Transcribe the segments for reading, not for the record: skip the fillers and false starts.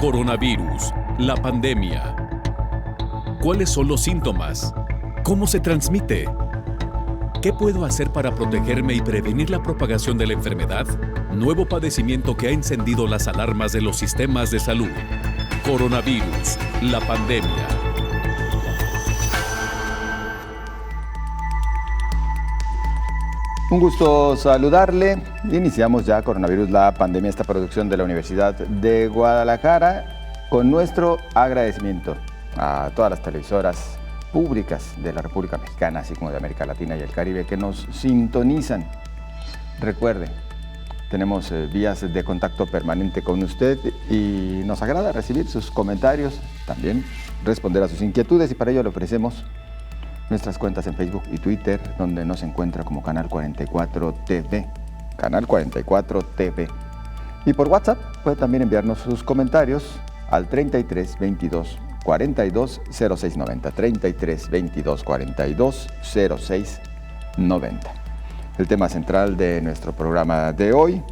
Coronavirus, la pandemia. ¿Cuáles son los síntomas? ¿Cómo se transmite? ¿Qué puedo hacer para protegerme y prevenir la propagación de la enfermedad? Nuevo padecimiento que ha encendido las alarmas de los sistemas de salud. Coronavirus, la pandemia. Un gusto saludarle. Iniciamos ya Coronavirus, la pandemia, esta producción de la Universidad de Guadalajara, con nuestro agradecimiento a todas las televisoras públicas de la República Mexicana, así como de América Latina y el Caribe, que nos sintonizan. Recuerde, tenemos vías de contacto permanente con usted y nos agrada recibir sus comentarios, también responder a sus inquietudes, y para ello le ofrecemos nuestras cuentas en Facebook y Twitter, donde nos encuentra como Canal 44 TV. Canal 44 TV. Y por WhatsApp puede también enviarnos sus comentarios al 33 22 42 06 90. 33 22 42 06 90. El tema central de nuestro programa de hoy: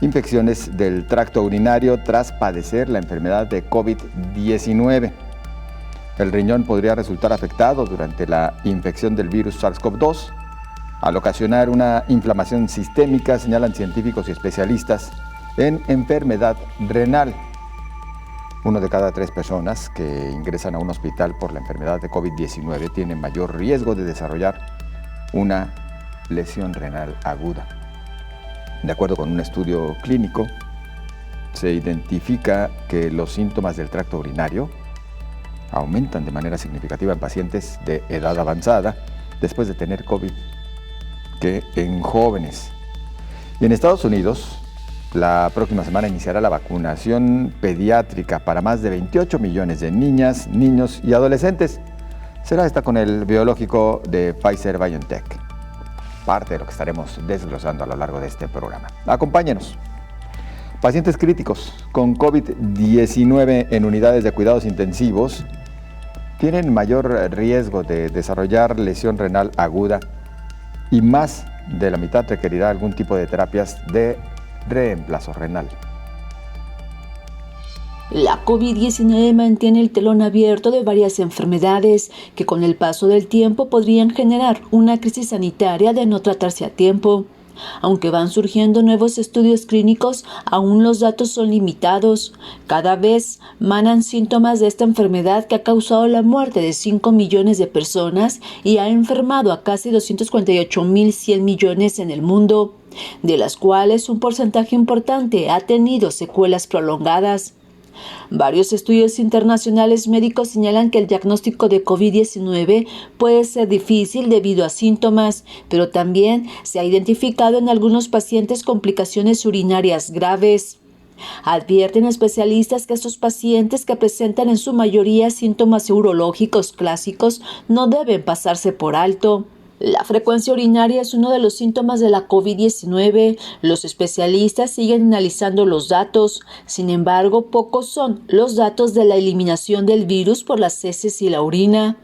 infecciones del tracto urinario tras padecer la enfermedad de COVID-19. El riñón podría resultar afectado durante la infección del virus SARS-CoV-2. Al ocasionar una inflamación sistémica, señalan científicos y especialistas en enfermedad renal. 1 de cada 3 personas que ingresan a un hospital por la enfermedad de COVID-19 tienen mayor riesgo de desarrollar una lesión renal aguda. De acuerdo con un estudio clínico, se identifica que los síntomas del tracto urinario aumentan de manera significativa en pacientes de edad avanzada después de tener COVID que en jóvenes. Y en Estados Unidos, la próxima semana iniciará la vacunación pediátrica para más de 28 millones de niñas, niños y adolescentes. Será esta con el biológico de Pfizer-BioNTech. Parte de lo que estaremos desglosando a lo largo de este programa. Acompáñenos. Pacientes críticos con COVID-19 en unidades de cuidados intensivos tienen mayor riesgo de desarrollar lesión renal aguda, y más de la mitad requerirá algún tipo de terapias de reemplazo renal. La COVID-19 mantiene el telón abierto de varias enfermedades que con el paso del tiempo podrían generar una crisis sanitaria de no tratarse a tiempo. Aunque van surgiendo nuevos estudios clínicos, aún los datos son limitados. Cada vez manan síntomas de esta enfermedad que ha causado la muerte de 5 millones de personas y ha enfermado a casi 248.100 millones en el mundo, de las cuales un porcentaje importante ha tenido secuelas prolongadas. Varios estudios internacionales médicos señalan que el diagnóstico de COVID-19 puede ser difícil debido a síntomas, pero también se ha identificado en algunos pacientes complicaciones urinarias graves. Advierten especialistas que estos pacientes, que presentan en su mayoría síntomas urológicos clásicos, no deben pasarse por alto. La frecuencia urinaria es uno de los síntomas de la COVID-19. Los especialistas siguen analizando los datos. Sin embargo, pocos son los datos de la eliminación del virus por las heces y la orina.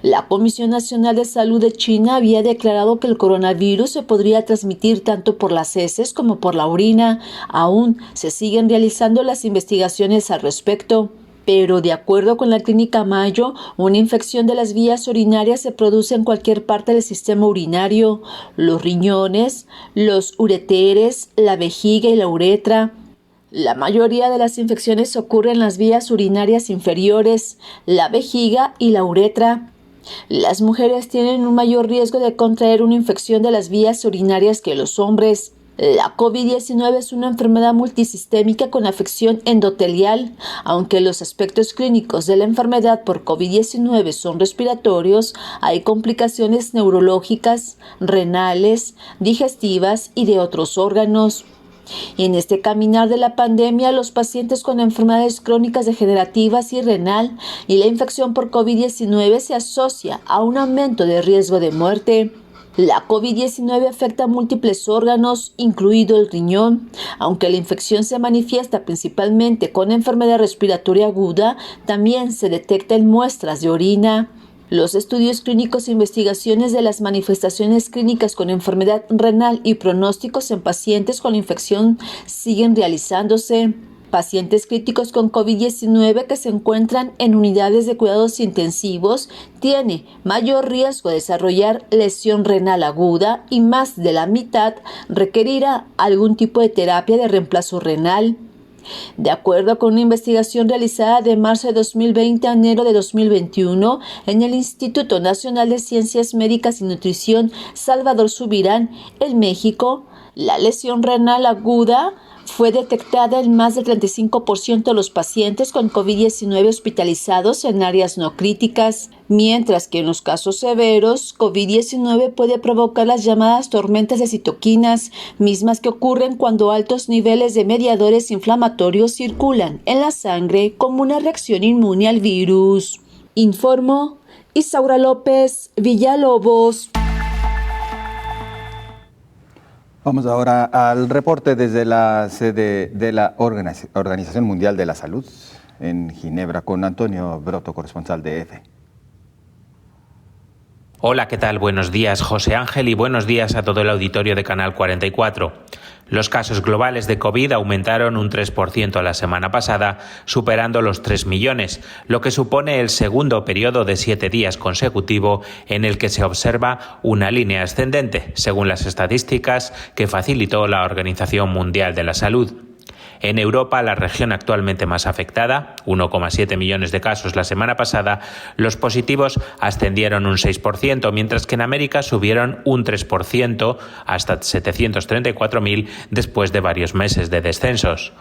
La Comisión Nacional de Salud de China había declarado que el coronavirus se podría transmitir tanto por las heces como por la orina. Aún se siguen realizando las investigaciones al respecto. Pero de acuerdo con la Clínica Mayo, una infección de las vías urinarias se produce en cualquier parte del sistema urinario: los riñones, los ureteres, la vejiga y la uretra. La mayoría de las infecciones ocurren en las vías urinarias inferiores, la vejiga y la uretra. Las mujeres tienen un mayor riesgo de contraer una infección de las vías urinarias que los hombres. La COVID-19 es una enfermedad multisistémica con afección endotelial. Aunque los aspectos clínicos de la enfermedad por COVID-19 son respiratorios, hay complicaciones neurológicas, renales, digestivas y de otros órganos. Y en este caminar de la pandemia, los pacientes con enfermedades crónicas degenerativas y renal y la infección por COVID-19 se asocia a un aumento de riesgo de muerte. La COVID-19 afecta a múltiples órganos, incluido el riñón. Aunque la infección se manifiesta principalmente con enfermedad respiratoria aguda, también se detecta en muestras de orina. Los estudios clínicos e investigaciones de las manifestaciones clínicas con enfermedad renal y pronósticos en pacientes con la infección siguen realizándose. Pacientes críticos con COVID-19 que se encuentran en unidades de cuidados intensivos tienen mayor riesgo de desarrollar lesión renal aguda y más de la mitad requerirá algún tipo de terapia de reemplazo renal. De acuerdo con una investigación realizada de marzo de 2020 a enero de 2021 en el Instituto Nacional de Ciencias Médicas y Nutrición Salvador Subirán, en México, la lesión renal aguda fue detectada en más del 35% de los pacientes con COVID-19 hospitalizados en áreas no críticas, mientras que en los casos severos, COVID-19 puede provocar las llamadas tormentas de citoquinas, mismas que ocurren cuando altos niveles de mediadores inflamatorios circulan en la sangre como una reacción inmune al virus. Informó Isaura López Villalobos. Vamos ahora al reporte desde la sede de la Organización Mundial de la Salud en Ginebra con Antonio Broto, corresponsal de EFE. Hola, ¿qué tal? Buenos días, José Ángel, y buenos días a todo el auditorio de Canal 44. Los casos globales de COVID aumentaron un 3% la semana pasada, superando los 3 millones, lo que supone el segundo periodo de 7 días consecutivo en el que se observa una línea ascendente, según las estadísticas que facilitó la Organización Mundial de la Salud. En Europa, la región actualmente más afectada, 1,7 millones de casos la semana pasada, los positivos ascendieron un 6%, mientras que en América subieron un 3% hasta 734.000 después de varios meses de descensos.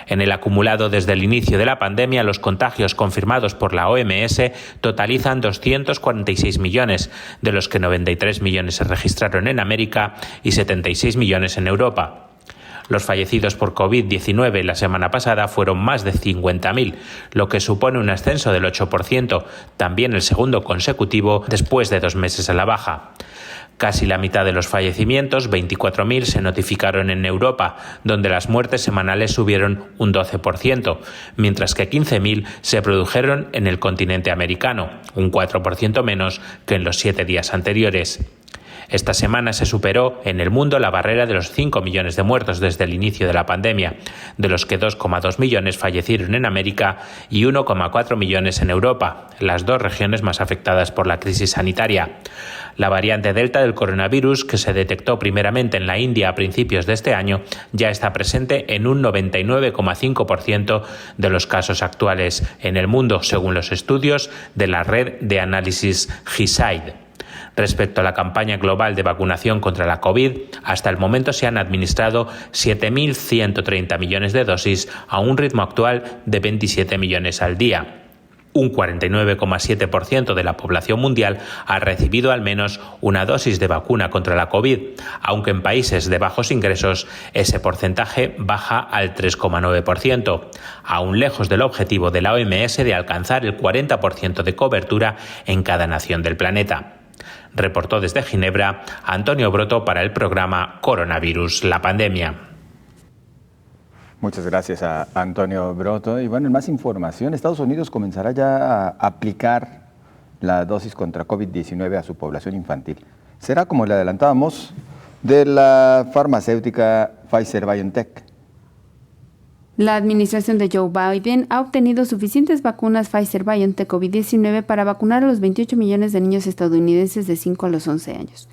En el acumulado desde el inicio de la pandemia, los contagios confirmados por la OMS totalizan 246 millones, de los que 93 millones se registraron en América y 76 millones en Europa. Los fallecidos por COVID-19 la semana pasada fueron más de 50.000, lo que supone un ascenso del 8%, también el segundo consecutivo después de 2 meses a la baja. Casi la mitad de los fallecimientos, 24.000, se notificaron en Europa, donde las muertes semanales subieron un 12%, mientras que 15.000 se produjeron en el continente americano, un 4% menos que en los 7 días anteriores. Esta semana se superó en el mundo la barrera de los 5 millones de muertos desde el inicio de la pandemia, de los que 2,2 millones fallecieron en América y 1,4 millones en Europa, las dos regiones más afectadas por la crisis sanitaria. La variante Delta del coronavirus, que se detectó primeramente en la India a principios de este año, ya está presente en un 99,5% de los casos actuales en el mundo, según los estudios de la red de análisis GISAID. Respecto a la campaña global de vacunación contra la COVID, hasta el momento se han administrado 7.130 millones de dosis a un ritmo actual de 27 millones al día. Un 49,7% de la población mundial ha recibido al menos una dosis de vacuna contra la COVID, aunque en países de bajos ingresos ese porcentaje baja al 3,9%, aún lejos del objetivo de la OMS de alcanzar el 40% de cobertura en cada nación del planeta. Reportó desde Ginebra Antonio Broto para el programa Coronavirus, la pandemia. Muchas gracias a Antonio Broto. Y bueno, en más información, Estados Unidos comenzará ya a aplicar la dosis contra COVID-19 a su población infantil. Será, como le adelantábamos, de la farmacéutica Pfizer-BioNTech. La administración de Joe Biden ha obtenido suficientes vacunas Pfizer-BioNTech COVID-19 para vacunar a los 28 millones de niños estadounidenses de 5 a los 11 años.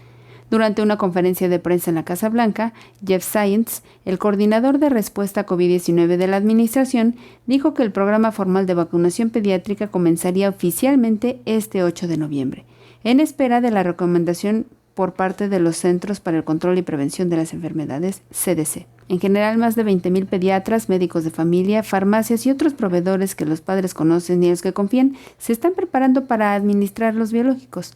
Durante una conferencia de prensa en la Casa Blanca, Jeff Zients, el coordinador de respuesta a COVID-19 de la administración, dijo que el programa formal de vacunación pediátrica comenzaría oficialmente este 8 de noviembre, en espera de la recomendación por parte de los Centros para el Control y Prevención de las Enfermedades, CDC. En general, más de 20.000 pediatras, médicos de familia, farmacias y otros proveedores que los padres conocen y en los que confían se están preparando para administrar los biológicos.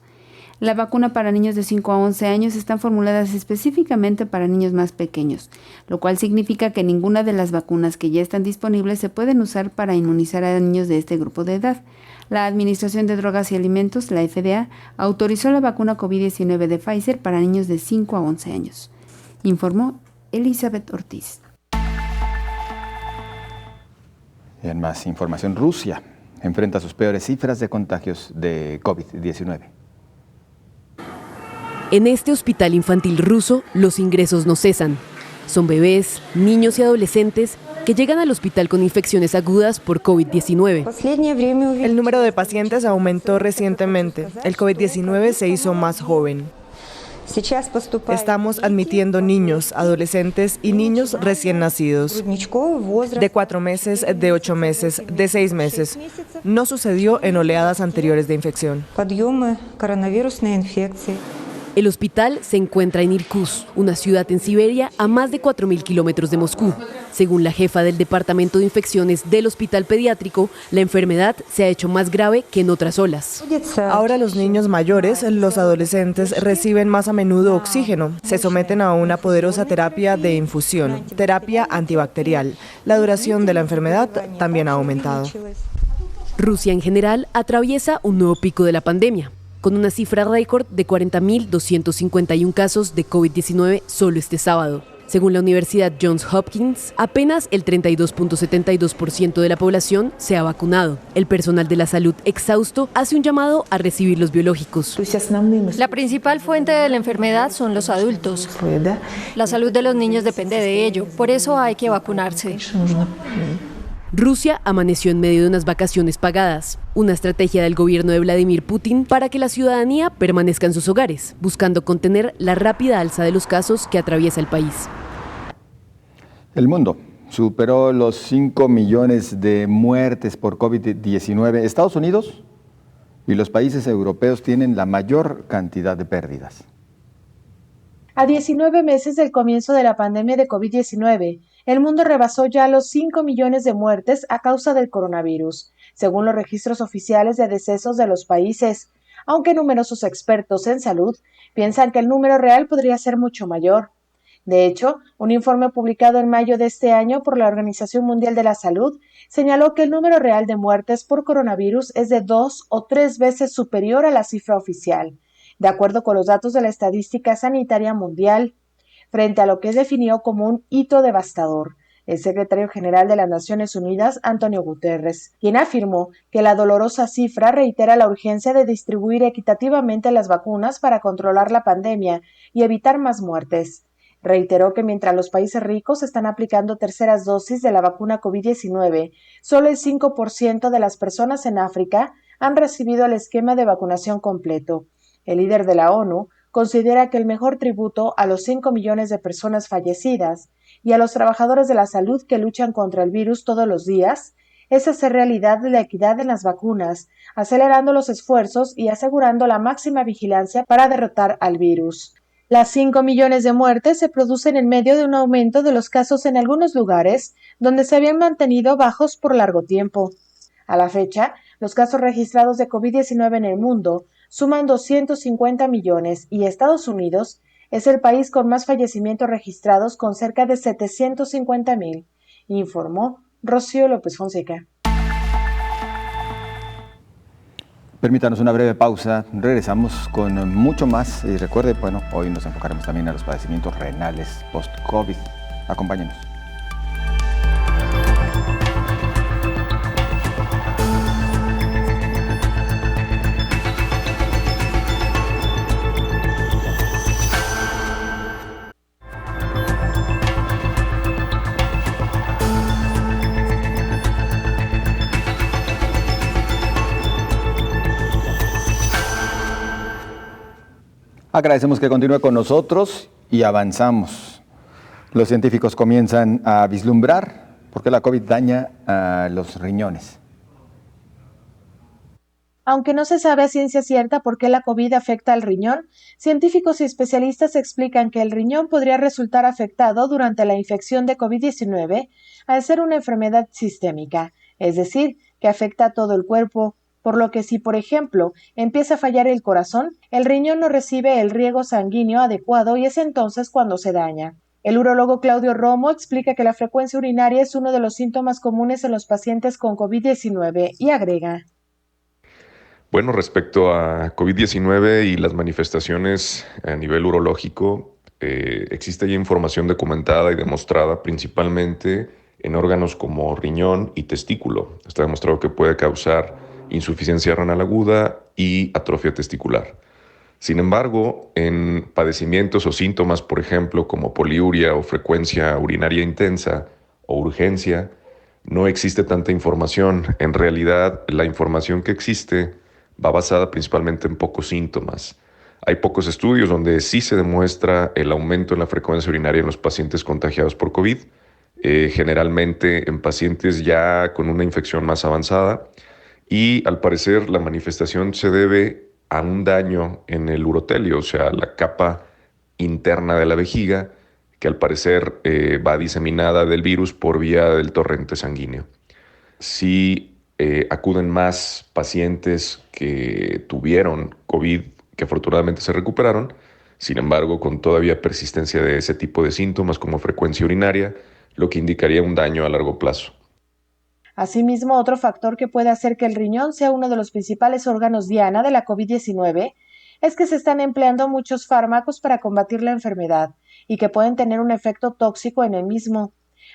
La vacuna para niños de 5 a 11 años están formuladas específicamente para niños más pequeños, lo cual significa que ninguna de las vacunas que ya están disponibles se pueden usar para inmunizar a niños de este grupo de edad. La Administración de Drogas y Alimentos, la FDA, autorizó la vacuna COVID-19 de Pfizer para niños de 5 a 11 años, informó Elizabeth Ortiz. Y en más información, Rusia enfrenta sus peores cifras de contagios de COVID-19. En este hospital infantil ruso, los ingresos no cesan. Son bebés, niños y adolescentes que llegan al hospital con infecciones agudas por COVID-19. El número de pacientes aumentó recientemente. El COVID-19 se hizo más joven. Estamos admitiendo niños, adolescentes y niños recién nacidos, de 4 meses, de 8 meses, de 6 meses. No sucedió en oleadas anteriores de infección. El hospital se encuentra en Irkutsk, una ciudad en Siberia a más de 4.000 kilómetros de Moscú. Según la jefa del Departamento de Infecciones del Hospital Pediátrico, la enfermedad se ha hecho más grave que en otras olas. Ahora los niños mayores, los adolescentes, reciben más a menudo oxígeno. Se someten a una poderosa terapia de infusión, terapia antibacterial. La duración de la enfermedad también ha aumentado. Rusia en general atraviesa un nuevo pico de la pandemia, con una cifra récord de 40.251 casos de COVID-19 solo este sábado. Según la Universidad Johns Hopkins, apenas el 32.72% de la población se ha vacunado. El personal de la salud exhausto hace un llamado a recibir los biológicos. La principal fuente de la enfermedad son los adultos. La salud de los niños depende de ello, por eso hay que vacunarse. Rusia amaneció en medio de unas vacaciones pagadas, una estrategia del gobierno de Vladimir Putin para que la ciudadanía permanezca en sus hogares, buscando contener la rápida alza de los casos que atraviesa el país. El mundo superó los 5 millones de muertes por COVID-19. Estados Unidos y los países europeos tienen la mayor cantidad de pérdidas. A 19 meses del comienzo de la pandemia de COVID-19, el mundo rebasó ya los 5 millones de muertes a causa del coronavirus, según los registros oficiales de decesos de los países, aunque numerosos expertos en salud piensan que el número real podría ser mucho mayor. De hecho, un informe publicado en mayo de este año por la Organización Mundial de la Salud señaló que el número real de muertes por coronavirus es de 2 o 3 veces superior a la cifra oficial, de acuerdo con los datos de la Estadística Sanitaria Mundial, frente a lo que definió como un hito devastador el secretario general de las Naciones Unidas, Antonio Guterres, quien afirmó que la dolorosa cifra reitera la urgencia de distribuir equitativamente las vacunas para controlar la pandemia y evitar más muertes. Reiteró que mientras los países ricos están aplicando terceras dosis de la vacuna COVID-19, solo el 5% de las personas en África han recibido el esquema de vacunación completo. El líder de la ONU considera que el mejor tributo a los 5 millones de personas fallecidas y a los trabajadores de la salud que luchan contra el virus todos los días es hacer realidad la equidad en las vacunas, acelerando los esfuerzos y asegurando la máxima vigilancia para derrotar al virus. Las 5 millones de muertes se producen en medio de un aumento de los casos en algunos lugares donde se habían mantenido bajos por largo tiempo. A la fecha, los casos registrados de COVID-19 en el mundo suman 250 millones y Estados Unidos es el país con más fallecimientos registrados con cerca de 750,000, informó Rocío López Fonseca. Permítanos una breve pausa, regresamos con mucho más y recuerde, hoy nos enfocaremos también a los padecimientos renales post-COVID. Acompáñenos. Agradecemos que continúe con nosotros y avanzamos. Los científicos comienzan a vislumbrar por qué la COVID daña a los riñones. Aunque no se sabe a ciencia cierta por qué la COVID afecta al riñón, científicos y especialistas explican que el riñón podría resultar afectado durante la infección de COVID-19 al ser una enfermedad sistémica, es decir, que afecta a todo el cuerpo, por lo que si, por ejemplo, empieza a fallar el corazón, el riñón no recibe el riego sanguíneo adecuado y es entonces cuando se daña. El urólogo Claudio Romo explica que la frecuencia urinaria es uno de los síntomas comunes en los pacientes con COVID-19 y agrega: Bueno, respecto a COVID-19 y las manifestaciones a nivel urológico, existe ya información documentada y demostrada principalmente en órganos como riñón y testículo. Está demostrado que puede causar insuficiencia renal aguda y atrofia testicular. Sin embargo, en padecimientos o síntomas, por ejemplo, como poliuria o frecuencia urinaria intensa o urgencia, no existe tanta información. En realidad, la información que existe va basada principalmente en pocos síntomas. Hay pocos estudios donde sí se demuestra el aumento en la frecuencia urinaria en los pacientes contagiados por COVID, generalmente en pacientes ya con una infección más avanzada, y al parecer la manifestación se debe a un daño en el urotelio, o sea, la capa interna de la vejiga, que al parecer va diseminada del virus por vía del torrente sanguíneo. Si acuden más pacientes que tuvieron COVID, que afortunadamente se recuperaron, sin embargo, con todavía persistencia de ese tipo de síntomas como frecuencia urinaria, lo que indicaría un daño a largo plazo. Asimismo, otro factor que puede hacer que el riñón sea uno de los principales órganos diana de la COVID-19 es que se están empleando muchos fármacos para combatir la enfermedad y que pueden tener un efecto tóxico en el mismo.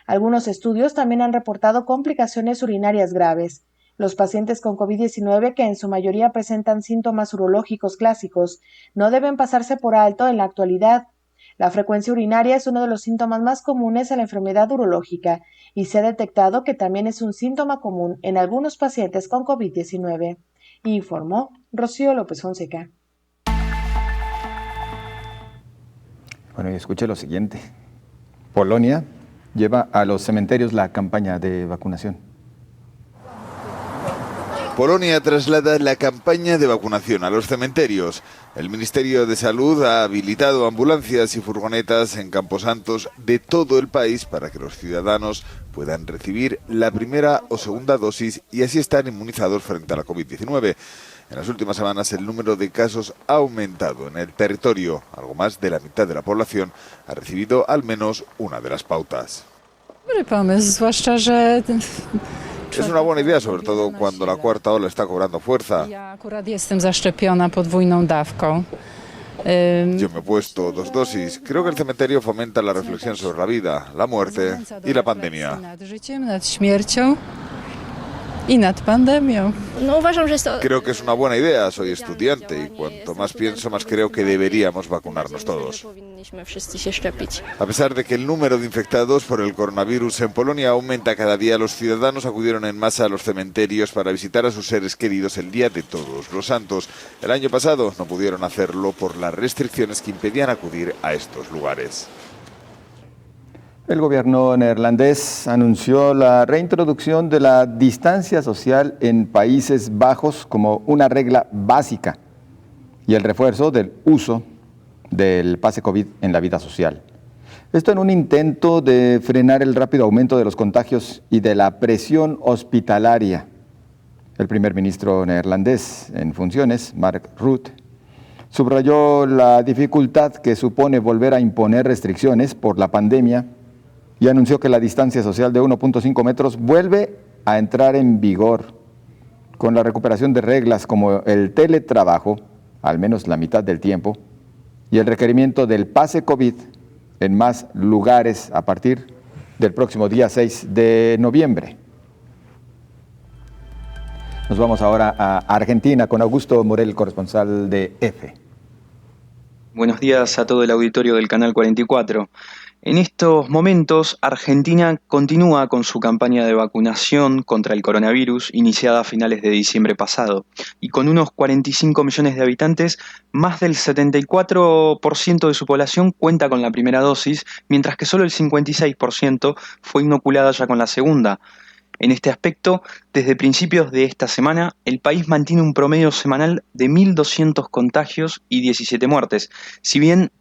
Algunos estudios también han reportado complicaciones urinarias graves. Los pacientes con COVID-19, que en su mayoría presentan síntomas urológicos clásicos, no deben pasarse por alto en la actualidad. La frecuencia urinaria es uno de los síntomas más comunes a la enfermedad urológica y se ha detectado que también es un síntoma común en algunos pacientes con COVID-19, informó Rocío López Fonseca. Bueno, y escuche lo siguiente. Polonia lleva a los cementerios la campaña de vacunación. Polonia traslada la campaña de vacunación a los cementerios. El Ministerio de Salud ha habilitado ambulancias y furgonetas en camposantos de todo el país para que los ciudadanos puedan recibir la primera o segunda dosis y así estar inmunizados frente a la COVID-19. En las últimas semanas el número de casos ha aumentado en el territorio. Algo más de la mitad de la población ha recibido al menos una de las pautas. Es una buena idea, sobre todo cuando la cuarta ola está cobrando fuerza. Yo me he puesto 2 dosis. Creo que el cementerio fomenta la reflexión sobre la vida, la muerte y la pandemia. Creo que es una buena idea, soy estudiante y cuanto más pienso, más creo que deberíamos vacunarnos todos. A pesar de que el número de infectados por el coronavirus en Polonia aumenta cada día, los ciudadanos acudieron en masa a los cementerios para visitar a sus seres queridos el día de Todos los Santos. El año pasado no pudieron hacerlo por las restricciones que impedían acudir a estos lugares. El gobierno neerlandés anunció la reintroducción de la distancia social en Países Bajos como una regla básica y el refuerzo del uso del pase COVID en la vida social. Esto en un intento de frenar el rápido aumento de los contagios y de la presión hospitalaria. El primer ministro neerlandés en funciones, Mark Rutte, subrayó la dificultad que supone volver a imponer restricciones por la pandemia y anunció que la distancia social de 1.5 metros vuelve a entrar en vigor con la recuperación de reglas como el teletrabajo, al menos la mitad del tiempo, y el requerimiento del pase COVID en más lugares a partir del próximo día 6 de noviembre. Nos vamos ahora a Argentina con Augusto Morel, corresponsal de EFE. Buenos días a todo el auditorio del Canal 44. En estos momentos, Argentina continúa con su campaña de vacunación contra el coronavirus iniciada a finales de diciembre pasado. Y con unos 45 millones de habitantes, más del 74% de su población cuenta con la primera dosis, mientras que solo el 56% fue inoculada ya con la segunda. En este aspecto, desde principios de esta semana, el país mantiene un promedio semanal de 1.200 contagios y 17 muertes. Si bien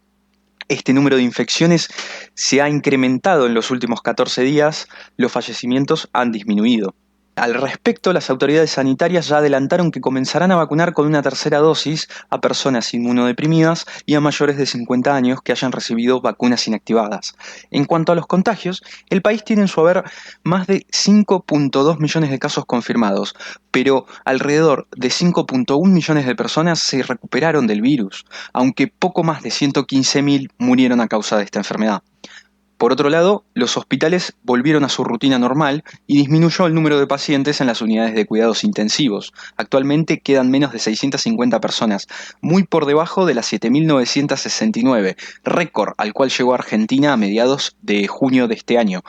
este número de infecciones se ha incrementado en los últimos 14 días, los fallecimientos han disminuido. Al respecto, las autoridades sanitarias ya adelantaron que comenzarán a vacunar con una tercera dosis a personas inmunodeprimidas y a mayores de 50 años que hayan recibido vacunas inactivadas. En cuanto a los contagios, el país tiene en su haber más de 5.2 millones de casos confirmados, pero alrededor de 5.1 millones de personas se recuperaron del virus, aunque poco más de 115.000 murieron a causa de esta enfermedad. Por otro lado, los hospitales volvieron a su rutina normal y disminuyó el número de pacientes en las unidades de cuidados intensivos. Actualmente quedan menos de 650 personas, muy por debajo de las 7.969, récord al cual llegó Argentina a mediados de junio de este año.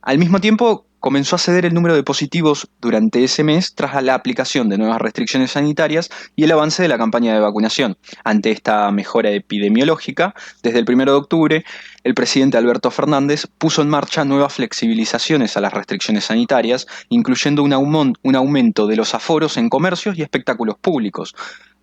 Al mismo tiempo, comenzó a ceder el número de positivos durante ese mes tras la aplicación de nuevas restricciones sanitarias y el avance de la campaña de vacunación. Ante esta mejora epidemiológica, desde el 1 de octubre, el presidente Alberto Fernández puso en marcha nuevas flexibilizaciones a las restricciones sanitarias, incluyendo un aumento de los aforos en comercios y espectáculos públicos.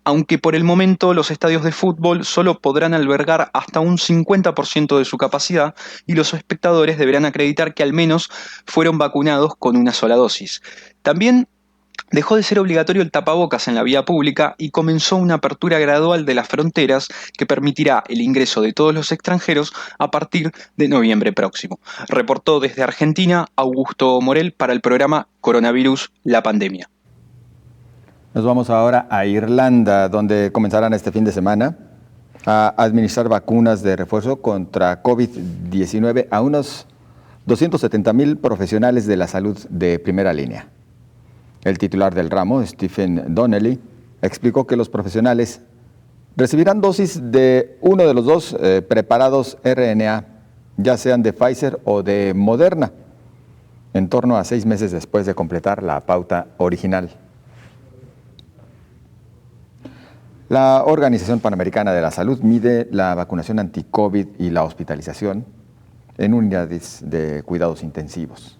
Aunque por el momento los estadios de fútbol solo podrán albergar hasta un 50% de su capacidad y los espectadores deberán acreditar que al menos fueron vacunados con una sola dosis. También dejó de ser obligatorio el tapabocas en la vía pública y comenzó una apertura gradual de las fronteras que permitirá el ingreso de todos los extranjeros a partir de noviembre próximo. Reportó desde Argentina Augusto Morel para el programa Coronavirus, la pandemia. Nos vamos ahora a Irlanda, donde comenzarán este fin de semana a administrar vacunas de refuerzo contra COVID-19 a unos 270,000 profesionales de la salud de primera línea. El titular del ramo, Stephen Donnelly, explicó que los profesionales recibirán dosis de uno de los dos preparados RNA, ya sean de Pfizer o de Moderna, en torno a 6 meses después de completar la pauta original. La Organización Panamericana de la Salud mide la vacunación anti-COVID y la hospitalización en unidades de cuidados intensivos.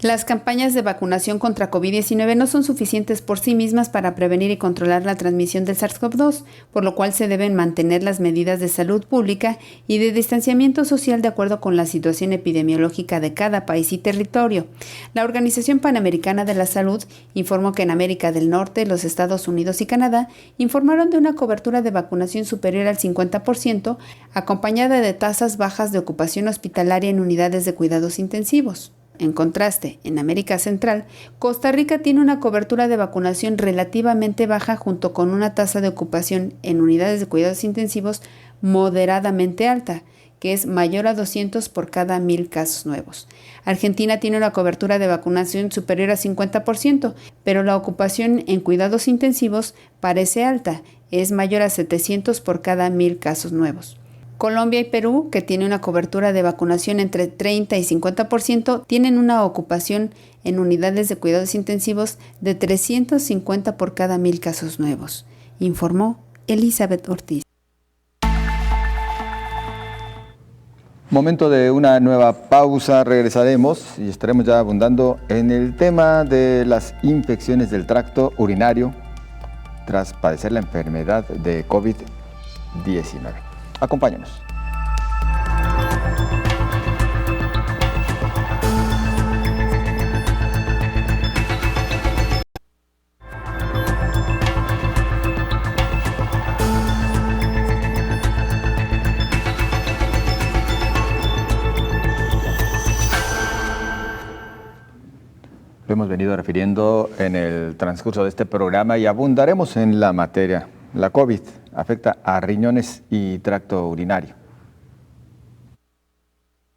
Las campañas de vacunación contra COVID-19 no son suficientes por sí mismas para prevenir y controlar la transmisión del SARS-CoV-2, por lo cual se deben mantener las medidas de salud pública y de distanciamiento social de acuerdo con la situación epidemiológica de cada país y territorio. La Organización Panamericana de la Salud informó que en América del Norte, los Estados Unidos y Canadá informaron de una cobertura de vacunación superior al 50%, acompañada de tasas bajas de ocupación hospitalaria en unidades de cuidados intensivos. En contraste, en América Central, Costa Rica tiene una cobertura de vacunación relativamente baja junto con una tasa de ocupación en unidades de cuidados intensivos moderadamente alta, que es mayor a 200 por cada 1,000 casos nuevos. Argentina tiene una cobertura de vacunación superior a 50%, pero la ocupación en cuidados intensivos parece alta, es mayor a 700 por cada 1,000 casos nuevos. Colombia y Perú, que tiene una cobertura de vacunación entre 30 y 50%, tienen una ocupación en unidades de cuidados intensivos de 350 por cada 1,000 casos nuevos, informó Elizabeth Ortiz. Momento de una nueva pausa, regresaremos y estaremos ya abundando en el tema de las infecciones del tracto urinario tras padecer la enfermedad de COVID-19. Acompáñanos. Lo hemos venido refiriendo en el transcurso de este programa y abundaremos en la materia. La COVID afecta a riñones y tracto urinario.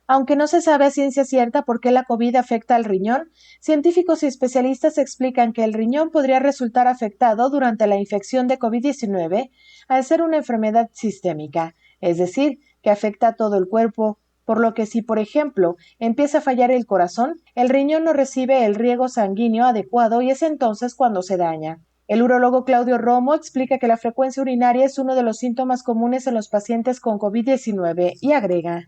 Aunque no se sabe a ciencia cierta por qué la COVID afecta al riñón, científicos y especialistas explican que el riñón podría resultar afectado durante la infección de COVID-19 al ser una enfermedad sistémica, es decir, que afecta a todo el cuerpo, por lo que si, por ejemplo, empieza a fallar el corazón, el riñón no recibe el riego sanguíneo adecuado y es entonces cuando se daña. El urólogo Claudio Romo explica que la frecuencia urinaria es uno de los síntomas comunes en los pacientes con COVID-19 y agrega.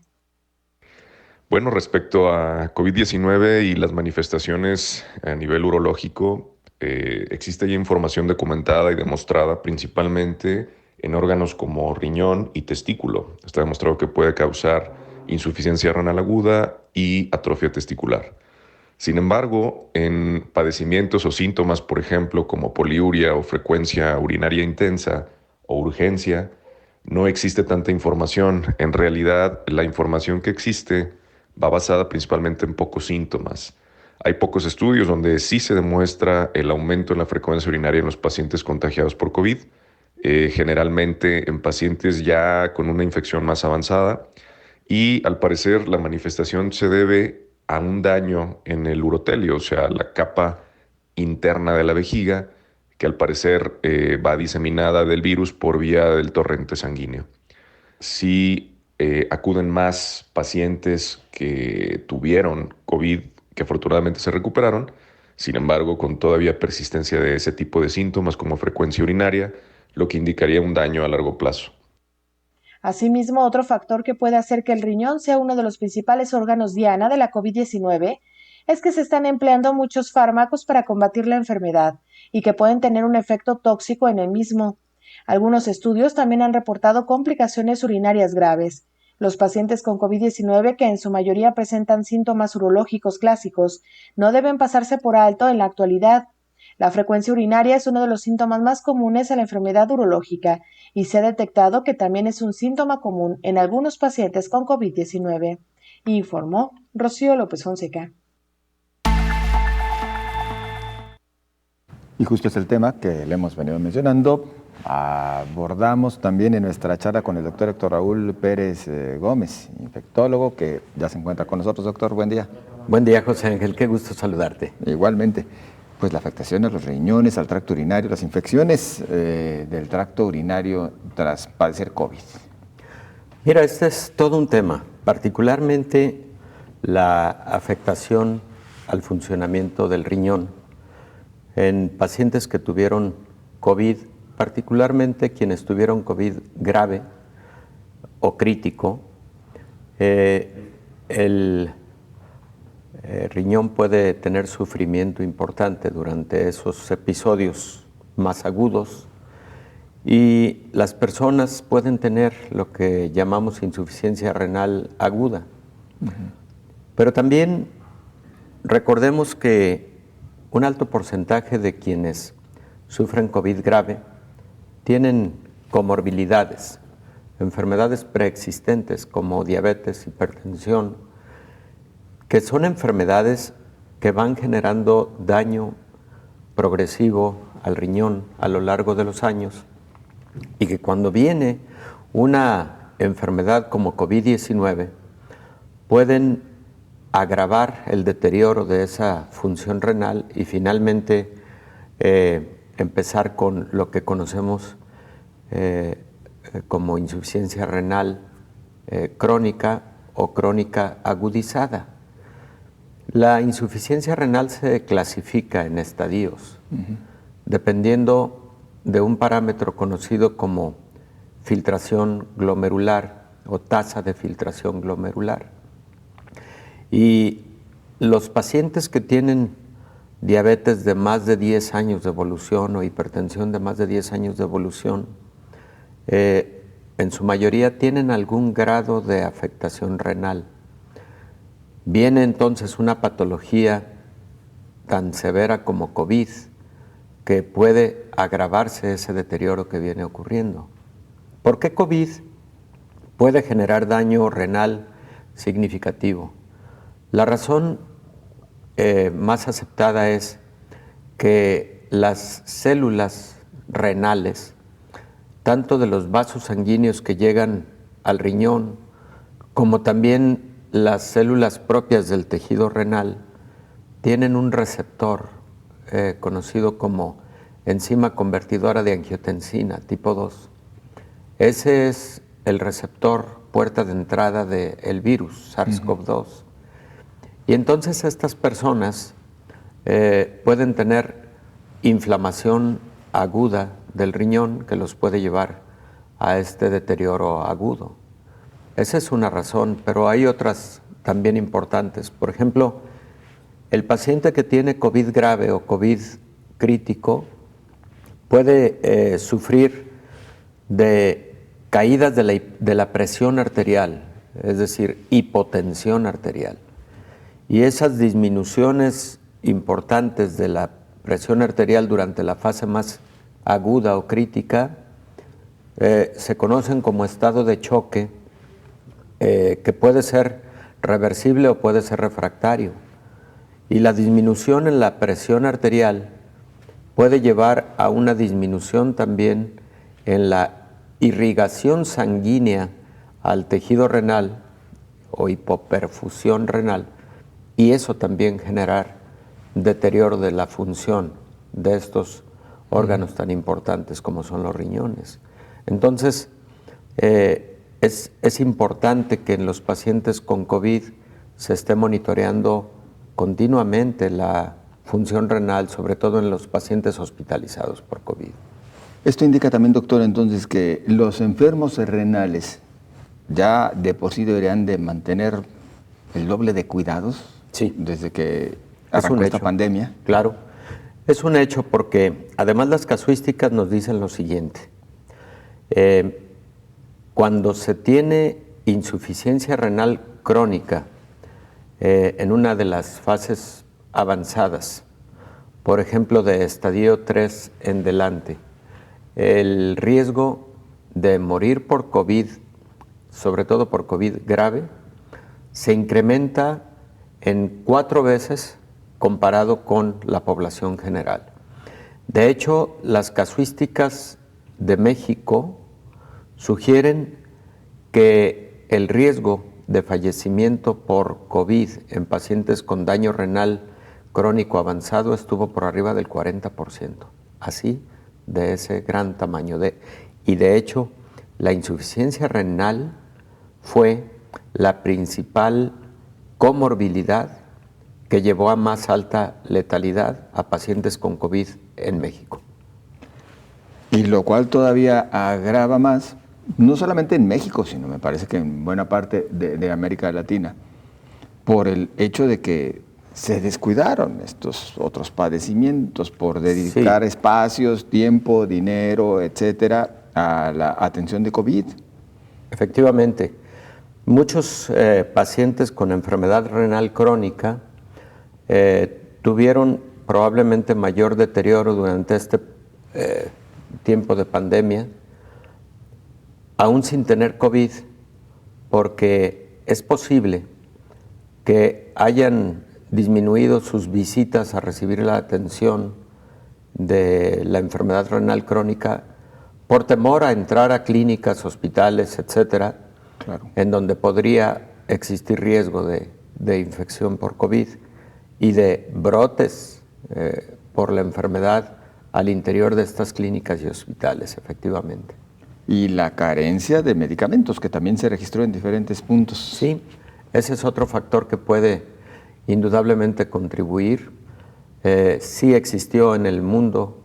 Bueno, respecto a COVID-19 y las manifestaciones a nivel urológico, existe ya información documentada y demostrada principalmente en órganos como riñón y testículo. Está demostrado que puede causar insuficiencia renal aguda y atrofia testicular. Sin embargo, en padecimientos o síntomas, por ejemplo, como poliuria o frecuencia urinaria intensa o urgencia, no existe tanta información. En realidad, la información que existe va basada principalmente en pocos síntomas. Hay pocos estudios donde sí se demuestra el aumento en la frecuencia urinaria en los pacientes contagiados por COVID, generalmente en pacientes ya con una infección más avanzada, y al parecer la manifestación se debe a un daño en el urotelio, o sea, la capa interna de la vejiga, que al parecer va diseminada del virus por vía del torrente sanguíneo. Si acuden más pacientes que tuvieron COVID, que afortunadamente se recuperaron, sin embargo, con todavía persistencia de ese tipo de síntomas como frecuencia urinaria, lo que indicaría un daño a largo plazo. Asimismo, otro factor que puede hacer que el riñón sea uno de los principales órganos diana de la COVID-19 es que se están empleando muchos fármacos para combatir la enfermedad y que pueden tener un efecto tóxico en el mismo. Algunos estudios también han reportado complicaciones urinarias graves. Los pacientes con COVID-19, que en su mayoría presentan síntomas urológicos clásicos, no deben pasarse por alto en la actualidad. La frecuencia urinaria es uno de los síntomas más comunes en la enfermedad urológica y se ha detectado que también es un síntoma común en algunos pacientes con COVID-19, informó Rocío López Fonseca. Y justo es el tema que le hemos venido mencionando. Abordamos también en nuestra charla con el doctor Héctor Raúl Pérez Gómez, infectólogo, que ya se encuentra con nosotros. Doctor, buen día. Buen día, José Ángel, qué gusto saludarte. Igualmente. Pues la afectación a los riñones, al tracto urinario, las infecciones del tracto urinario tras padecer COVID. Mira, este es todo un tema, particularmente la afectación al funcionamiento del riñón en pacientes que tuvieron COVID, particularmente quienes tuvieron COVID grave o crítico. El riñón puede tener sufrimiento importante durante esos episodios más agudos y las personas pueden tener lo que llamamos insuficiencia renal aguda. Pero también recordemos que un alto porcentaje de quienes sufren COVID grave tienen comorbilidades, enfermedades preexistentes como diabetes, hipertensión, que son enfermedades que van generando daño progresivo al riñón a lo largo de los años y que cuando viene una enfermedad como COVID-19 pueden agravar el deterioro de esa función renal y finalmente empezar con lo que conocemos como insuficiencia renal crónica o crónica agudizada. La insuficiencia renal se clasifica en estadios, dependiendo de un parámetro conocido como filtración glomerular o tasa de filtración glomerular. Y los pacientes que tienen diabetes de más de 10 años de evolución o hipertensión de más de 10 años de evolución, en su mayoría tienen algún grado de afectación renal. Viene entonces una patología tan severa como COVID que puede agravarse ese deterioro que viene ocurriendo. ¿Por qué COVID puede generar daño renal significativo? La razón más aceptada es que las células renales, tanto de los vasos sanguíneos que llegan al riñón, como también las células propias del tejido renal, tienen un receptor conocido como enzima convertidora de angiotensina tipo 2. Ese es el receptor puerta de entrada del virus SARS-CoV-2. Y entonces estas personas pueden tener inflamación aguda del riñón que los puede llevar a este deterioro agudo. Esa es una razón, pero hay otras también importantes. Por ejemplo, el paciente que tiene COVID grave o COVID crítico puede sufrir de caídas de la presión arterial, es decir, hipotensión arterial. Y esas disminuciones importantes de la presión arterial durante la fase más aguda o crítica se conocen como estado de choque, que puede ser reversible o puede ser refractario. Y la disminución en la presión arterial puede llevar a una disminución también en la irrigación sanguínea al tejido renal o hipoperfusión renal, y eso también generar deterioro de la función de estos órganos tan importantes como son los riñones. Entonces, es importante que en los pacientes con COVID se esté monitoreando continuamente la función renal, sobre todo en los pacientes hospitalizados por COVID. Esto indica también, doctor, entonces que los enfermos renales ya de por sí deberían de mantener el doble de cuidados desde que arrancó esta pandemia. Claro, es un hecho porque además las casuísticas nos dicen lo siguiente. Cuando se tiene insuficiencia renal crónica en una de las fases avanzadas, por ejemplo de estadio 3 en delante, el riesgo de morir por COVID, sobre todo por COVID grave, se incrementa en 4 veces comparado con la población general. De hecho, las casuísticas de México sugieren que el riesgo de fallecimiento por COVID en pacientes con daño renal crónico avanzado estuvo por arriba del 40%, así de ese gran tamaño. Y de hecho, la insuficiencia renal fue la principal comorbilidad que llevó a más alta letalidad a pacientes con COVID en México. Y lo cual todavía agrava más, no solamente en México, sino me parece que en buena parte de América Latina, por el hecho de que se descuidaron estos otros padecimientos por dedicar espacios, tiempo, dinero, etcétera, a la atención de COVID. Efectivamente, muchos pacientes con enfermedad renal crónica tuvieron probablemente mayor deterioro durante este tiempo de pandemia, aún sin tener COVID, porque es posible que hayan disminuido sus visitas a recibir la atención de la enfermedad renal crónica por temor a entrar a clínicas, hospitales, etcétera, en donde podría existir riesgo de infección por COVID y de brotes por la enfermedad al interior de estas clínicas y hospitales, efectivamente. Y la carencia de medicamentos, que también se registró en diferentes puntos. Sí, ese es otro factor que puede indudablemente contribuir. Sí existió en el mundo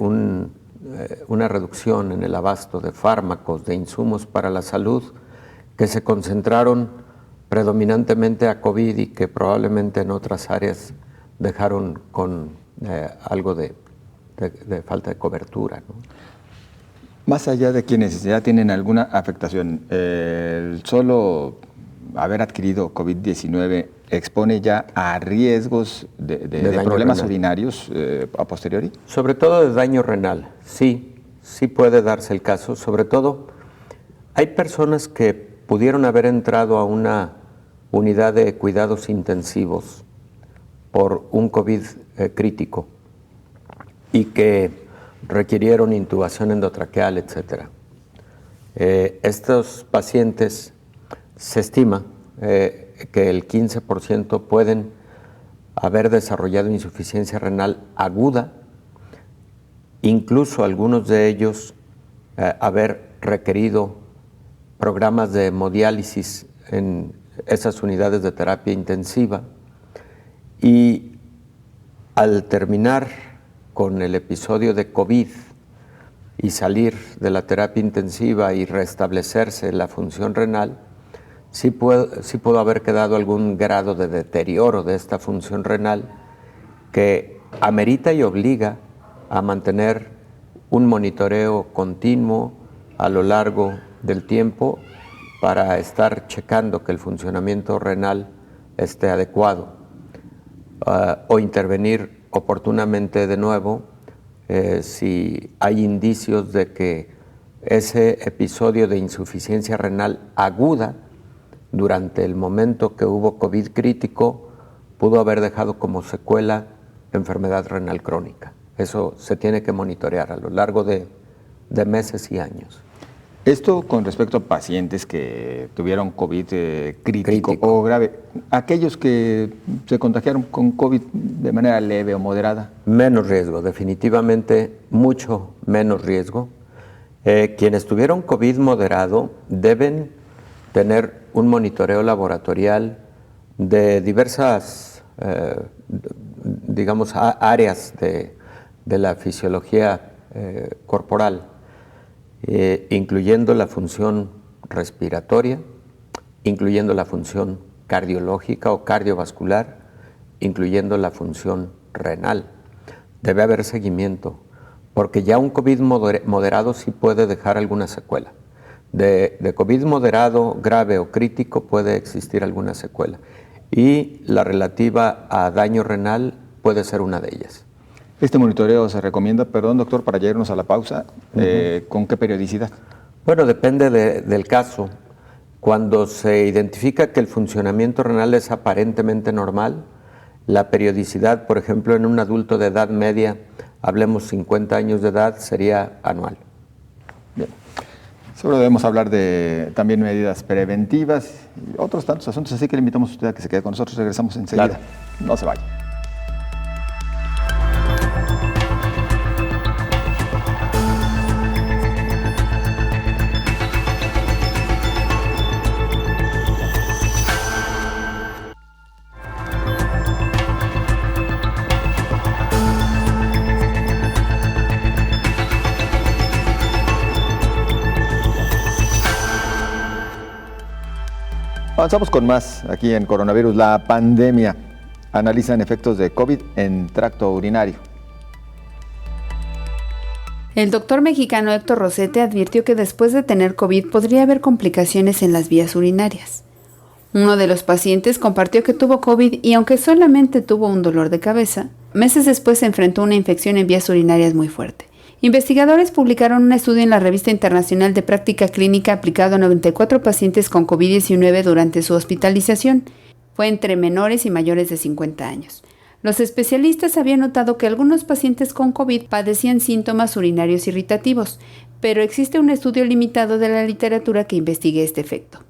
una reducción en el abasto de fármacos, de insumos para la salud, que se concentraron predominantemente a COVID y que probablemente en otras áreas dejaron con algo de falta de cobertura, ¿no? Más allá de quienes ya tienen alguna afectación, el solo haber adquirido COVID-19 expone ya a riesgos de problemas renal. urinarios a posteriori. Sobre todo de daño renal, sí puede darse el caso. Sobre todo, hay personas que pudieron haber entrado a una unidad de cuidados intensivos por un COVID crítico y que requirieron intubación endotraqueal, etc. Estos pacientes se estima que el 15% pueden haber desarrollado insuficiencia renal aguda, incluso algunos de ellos haber requerido programas de hemodiálisis en esas unidades de terapia intensiva, y al terminar con el episodio de COVID y salir de la terapia intensiva y restablecerse la función renal, sí pudo haber quedado algún grado de deterioro de esta función renal que amerita y obliga a mantener un monitoreo continuo a lo largo del tiempo para estar checando que el funcionamiento renal esté adecuado, o intervenir oportunamente de nuevo si hay indicios de que ese episodio de insuficiencia renal aguda durante el momento que hubo COVID crítico pudo haber dejado como secuela enfermedad renal crónica. Eso se tiene que monitorear a lo largo de meses y años. Esto con respecto a pacientes que tuvieron COVID crítico o grave. Aquellos que se contagiaron con COVID de manera leve o moderada. Menos riesgo, definitivamente mucho menos riesgo. Quienes tuvieron COVID moderado deben tener un monitoreo laboratorial de diversas, áreas de la fisiología corporal, incluyendo la función respiratoria, incluyendo la función cardiológica o cardiovascular, incluyendo la función renal. Debe haber seguimiento, porque ya un COVID moderado sí puede dejar alguna secuela. De COVID moderado, grave o crítico puede existir alguna secuela. Y la relativa a daño renal puede ser una de ellas. Este monitoreo se recomienda, perdón doctor, para ya irnos a la pausa, ¿con qué periodicidad? Bueno, depende del caso. Cuando se identifica que el funcionamiento renal es aparentemente normal, la periodicidad, por ejemplo, en un adulto de edad media, hablemos 50 años de edad, sería anual. Bien. Seguro debemos hablar de también medidas preventivas y otros tantos asuntos, así que le invitamos a usted a que se quede con nosotros. Regresamos enseguida. Claro. No se vaya. Avanzamos con más aquí en Coronavirus. La pandemia. Analizan efectos de COVID en tracto urinario. El doctor mexicano Héctor Rosete advirtió que después de tener COVID podría haber complicaciones en las vías urinarias. Uno de los pacientes compartió que tuvo COVID y aunque solamente tuvo un dolor de cabeza, meses después se enfrentó a una infección en vías urinarias muy fuerte. Investigadores publicaron un estudio en la Revista Internacional de Práctica Clínica aplicado a 94 pacientes con COVID-19 durante su hospitalización. Fue entre menores y mayores de 50 años. Los especialistas habían notado que algunos pacientes con COVID padecían síntomas urinarios irritativos, pero existe un estudio limitado de la literatura que investigue este efecto.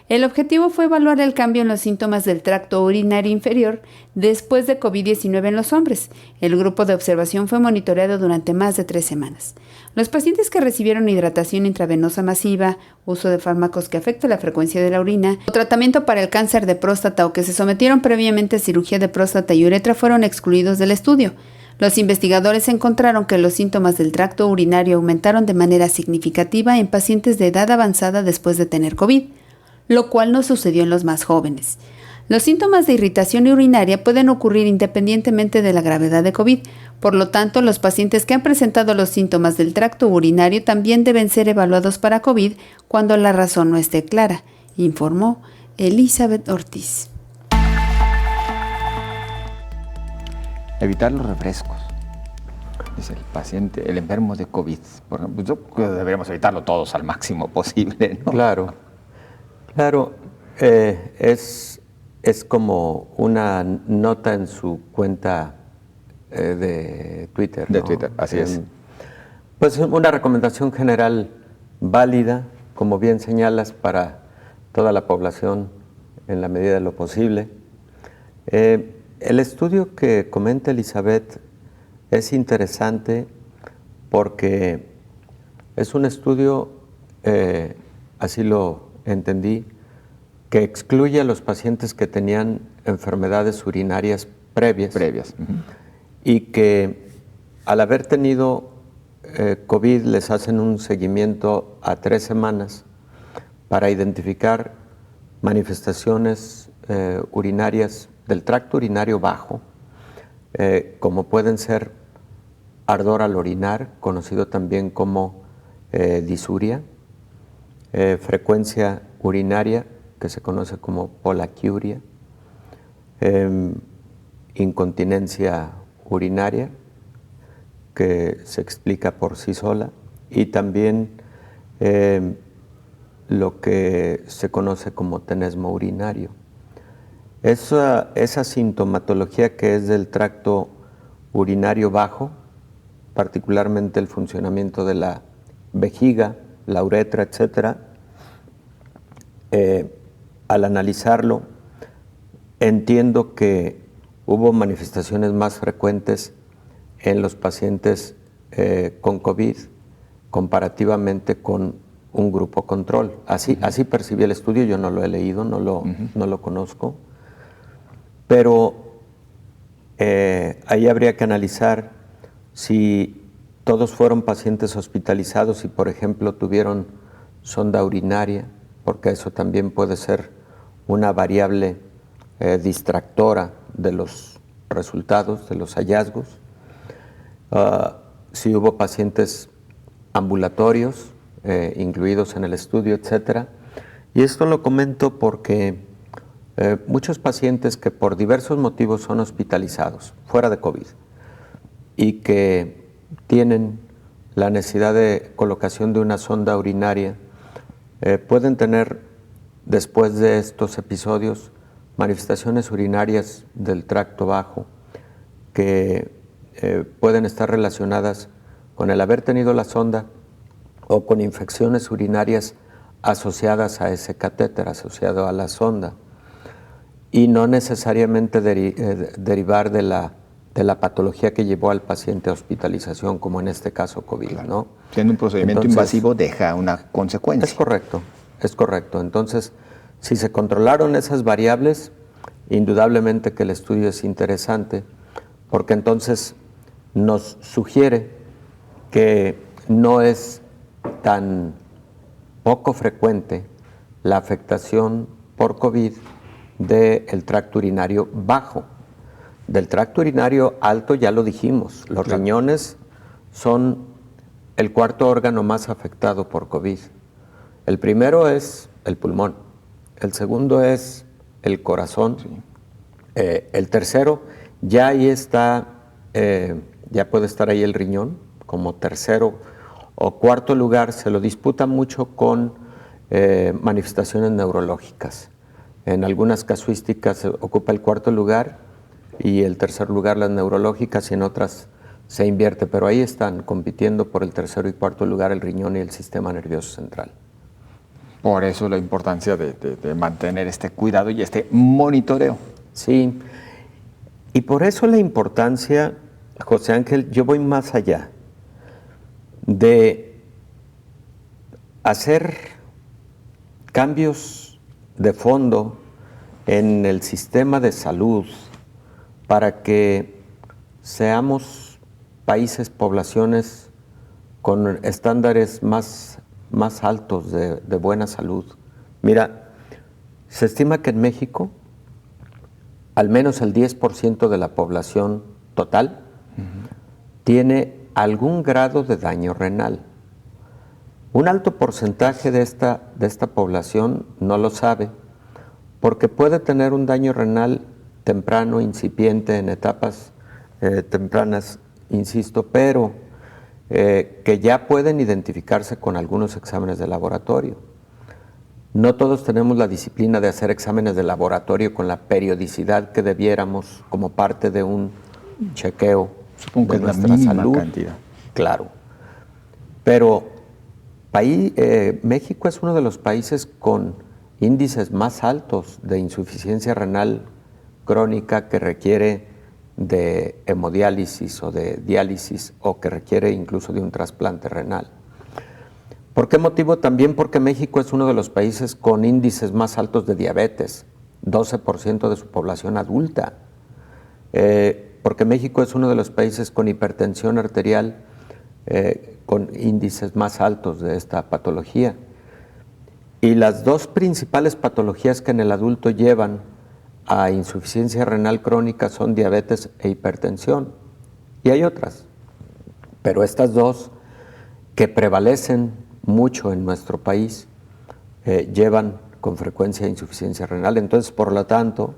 El objetivo fue evaluar el cambio en los síntomas del tracto urinario inferior después de COVID-19 en los hombres. El grupo de observación fue monitoreado durante más de 3 semanas. Los pacientes que recibieron hidratación intravenosa masiva, uso de fármacos que afectan la frecuencia de la orina, o tratamiento para el cáncer de próstata o que se sometieron previamente a cirugía de próstata y uretra fueron excluidos del estudio. Los investigadores encontraron que los síntomas del tracto urinario aumentaron de manera significativa en pacientes de edad avanzada después de tener COVID, lo cual no sucedió en los más jóvenes. Los síntomas de irritación urinaria pueden ocurrir independientemente de la gravedad de COVID, por lo tanto, los pacientes que han presentado los síntomas del tracto urinario también deben ser evaluados para COVID cuando la razón no esté clara, informó Elizabeth Ortiz. Evitar los refrescos. Es el paciente, el enfermo de COVID. Por ejemplo, yo creo que deberíamos evitarlo todos al máximo posible, ¿no? Claro, es como una nota en su cuenta de Twitter, ¿no? De Twitter, así es. Pues una recomendación general válida, como bien señalas, para toda la población en la medida de lo posible. El estudio que comenta Elizabeth es interesante porque es un estudio, así lo entendí, que excluye a los pacientes que tenían enfermedades urinarias previas. Y que al haber tenido COVID les hacen un seguimiento a 3 semanas para identificar manifestaciones urinarias del tracto urinario bajo, como pueden ser ardor al orinar, conocido también como disuria, frecuencia urinaria, que se conoce como polaquiuria, incontinencia urinaria, que se explica por sí sola, y también lo que se conoce como tenesmo urinario. Esa sintomatología que es del tracto urinario bajo, particularmente el funcionamiento de la vejiga, la uretra, etcétera, al analizarlo, entiendo que hubo manifestaciones más frecuentes en los pacientes con COVID comparativamente con un grupo control. Así percibí el estudio, yo no lo he leído, no lo conozco, pero ahí habría que analizar si todos fueron pacientes hospitalizados y, por ejemplo, tuvieron sonda urinaria, porque eso también puede ser una variable distractora de los resultados, de los hallazgos. Si hubo pacientes ambulatorios incluidos en el estudio, etcétera. Y esto lo comento porque muchos pacientes que por diversos motivos son hospitalizados fuera de COVID y que tienen la necesidad de colocación de una sonda urinaria pueden tener después de estos episodios manifestaciones urinarias del tracto bajo que pueden estar relacionadas con el haber tenido la sonda o con infecciones urinarias asociadas a ese catéter, asociado a la sonda, y no necesariamente derivar de la patología que llevó al paciente a hospitalización, como en este caso COVID, claro. ¿No? Siendo un procedimiento invasivo deja una consecuencia. Es correcto. Entonces, si se controlaron esas variables, indudablemente que el estudio es interesante, porque entonces nos sugiere que no es tan poco frecuente la afectación por COVID del tracto urinario bajo. Del tracto urinario alto ya lo dijimos, los riñones son el cuarto órgano más afectado por COVID. El primero es el pulmón, el segundo es el corazón, el tercero ya ahí está, ya puede estar ahí el riñón como tercero o cuarto lugar, se lo disputa mucho con manifestaciones neurológicas. En algunas casuísticas ocupa el cuarto lugar y el tercer lugar las neurológicas y en otras se invierte, pero ahí están compitiendo por el tercero y cuarto lugar el riñón y el sistema nervioso central. Por eso la importancia de mantener este cuidado y este monitoreo. Sí, y por eso la importancia, José Ángel, yo voy más allá de hacer cambios de fondo en el sistema de salud para que seamos países, poblaciones con estándares más altos de buena salud. Mira, se estima que en México al menos el 10% de la población total tiene algún grado de daño renal. Un alto porcentaje de esta población no lo sabe porque puede tener un daño renal temprano, incipiente, en etapas tempranas, insisto, pero que ya pueden identificarse con algunos exámenes de laboratorio. No todos tenemos la disciplina de hacer exámenes de laboratorio con la periodicidad que debiéramos como parte de un chequeo de nuestra salud. Cantidad. Claro. Pero México es uno de los países con índices más altos de insuficiencia renal crónica que requiere de hemodiálisis o de diálisis o que requiere incluso de un trasplante renal. ¿Por qué motivo? También porque México es uno de los países con índices más altos de diabetes, 12% de su población adulta. Porque México es uno de los países con hipertensión arterial, con índices más altos de esta patología. Y las dos principales patologías que en el adulto llevan a insuficiencia renal crónica son diabetes e hipertensión. Y hay otras, pero estas dos que prevalecen mucho en nuestro país llevan con frecuencia insuficiencia renal. Entonces, por lo tanto,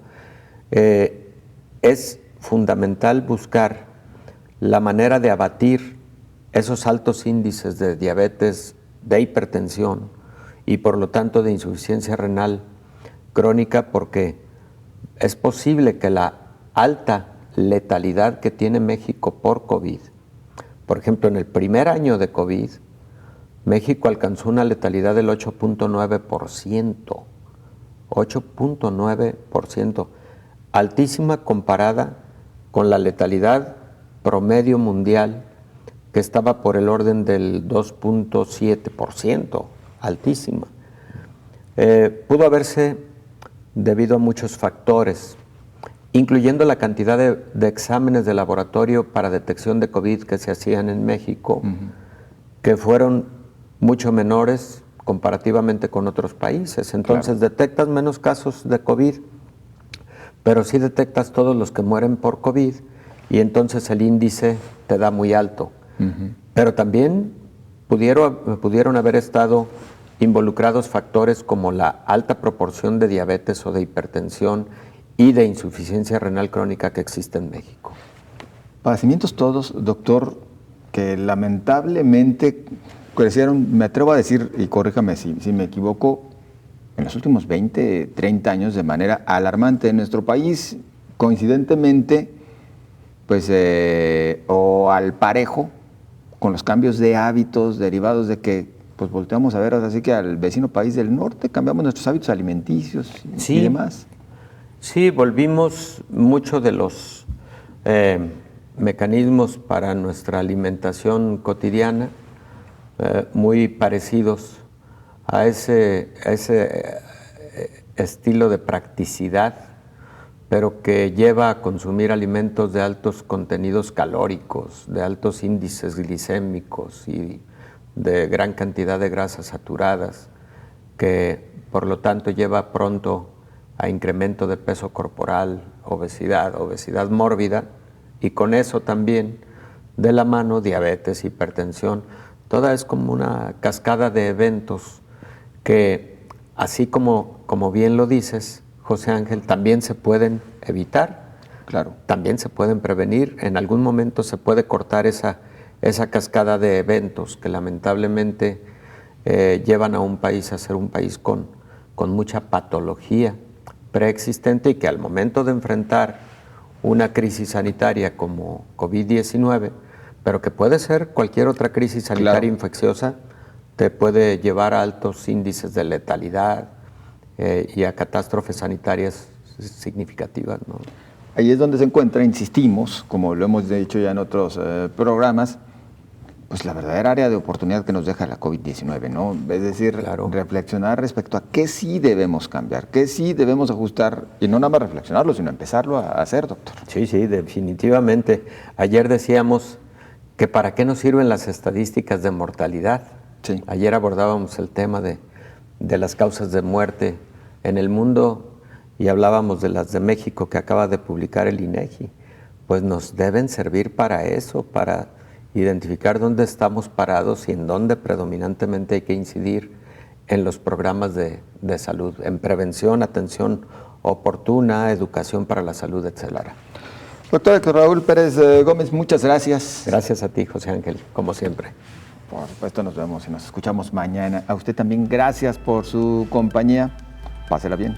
es fundamental buscar la manera de abatir esos altos índices de diabetes, de hipertensión y por lo tanto de insuficiencia renal crónica, porque es posible que la alta letalidad que tiene México por COVID, por ejemplo, en el primer año de COVID, México alcanzó una letalidad del 8.9%, 8.9%, altísima comparada con la letalidad promedio mundial que estaba por el orden del 2.7%, altísima. Pudo haberse debido a muchos factores, incluyendo la cantidad de exámenes de laboratorio para detección de COVID que se hacían en México, que fueron mucho menores comparativamente con otros países. Entonces detectas menos casos de COVID, pero sí detectas todos los que mueren por COVID y entonces el índice te da muy alto. Pero también pudieron haber estado involucrados factores como la alta proporción de diabetes o de hipertensión y de insuficiencia renal crónica que existe en México. Padecimientos todos, doctor, que lamentablemente crecieron, me atrevo a decir, y corríjame si me equivoco, en los últimos 20, 30 años de manera alarmante en nuestro país, coincidentemente, pues, o al parejo, con los cambios de hábitos derivados de que pues volteamos a ver así que al vecino país del norte, cambiamos nuestros hábitos alimenticios y demás. Sí, volvimos mucho de los mecanismos para nuestra alimentación cotidiana muy parecidos a ese estilo de practicidad, pero que lleva a consumir alimentos de altos contenidos calóricos, de altos índices glicémicos y de gran cantidad de grasas saturadas, que por lo tanto lleva pronto a incremento de peso corporal, obesidad mórbida, y con eso también de la mano diabetes, hipertensión. Toda es como una cascada de eventos que, así como bien lo dices, José Ángel, también se pueden evitar, también se pueden prevenir. En algún momento se puede cortar esa cascada de eventos que lamentablemente llevan a un país a ser un país con mucha patología preexistente y que al momento de enfrentar una crisis sanitaria como COVID-19, pero que puede ser cualquier otra crisis sanitaria infecciosa, te puede llevar a altos índices de letalidad y a catástrofes sanitarias significativas, ¿no? Ahí es donde se encuentra, insistimos, como lo hemos dicho ya en otros programas, pues la verdadera área de oportunidad que nos deja la COVID-19, ¿no? Es decir, reflexionar respecto a qué sí debemos cambiar, qué sí debemos ajustar, y no nada más reflexionarlo, sino empezarlo a hacer, doctor. Sí, definitivamente. Ayer decíamos que para qué nos sirven las estadísticas de mortalidad. Sí. Ayer abordábamos el tema de las causas de muerte en el mundo y hablábamos de las de México que acaba de publicar el INEGI. Pues nos deben servir para eso, para identificar dónde estamos parados y en dónde predominantemente hay que incidir en los programas de salud, en prevención, atención oportuna, educación para la salud, etcétera. Doctor Raúl Pérez Gómez, muchas gracias. Gracias a ti, José Ángel, como siempre. Por supuesto, nos vemos y nos escuchamos mañana. A usted también, gracias por su compañía. Pásela bien.